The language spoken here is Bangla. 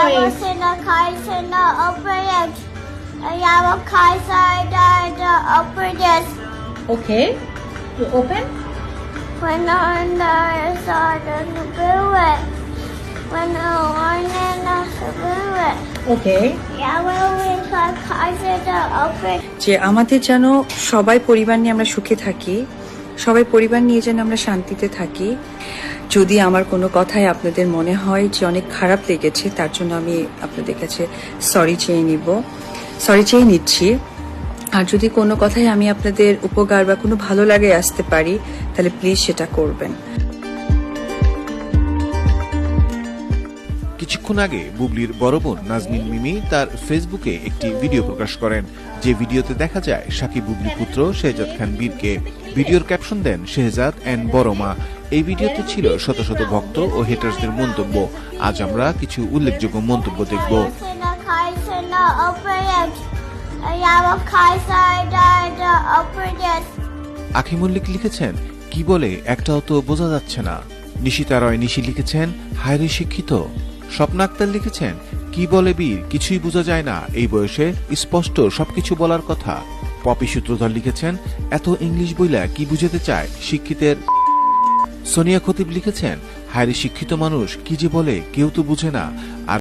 noise. Okay. You open? When I started to do it, when I wanted to do it, Okay. yeah, when we started to open. যে আমাদের যেন সবাই পরিবার নিয়ে আমরা সুখে থাকি, সবাই পরিবার নিয়ে যেন আমরা শান্তিতে থাকি। যদি আমার কোনো কথায় আপনাদের মনে হয় যে অনেক খারাপ লেগেছে, তার জন্য আমি আপনাদের কাছে সরি চেয়ে নিচ্ছি। আর যদি কোনো কথায় আমি আপনাদের উপকার বা কোনো ভালো লাগে আসতে পারি, তাহলে প্লিজ সেটা করবেন। কিছুক্ষণ আগে বুবলির বড় বোন নাজনীন মিমি তার ফেসবুকে একটি ভিডিও প্রকাশ করেন, যে ভিডিওতে দেখা যায় সাকিব বুবলি পুত্র শেহজাদ খান বীরকে। ভিডিওর ক্যাপশন দেন শেহজাদ এন্ড বড় মা। এই ভিডিওতে ছিল শত শত ভক্ত ও হেটার্সদের মন্তব্য। আজ আমরা কিছু উল্লেখযোগ্য মন্তব্য দেখব। আখি মল্লিক লিখেছেন, কি বলে একটাও তো বোঝা যাচ্ছে না। নিশিতা রয় নিশি লিখেছেন, হায়রে শিক্ষিত। স্বপ্না আক্তার লিখেছেন, কি বলে বীর, কিছুই বোঝা যায় না, এই বয়সে স্পষ্ট সবকিছু বলার কথা। পপি সূত্রধর লিখেছেন, এত ইংলিশ বইলা কি বুঝাতে চায় শিক্ষিতের। সোনিয়া খতিব লিখেছেন, হায়রে শিক্ষিত মানুষ কি যে বলে কেউ তো বুঝে না। আর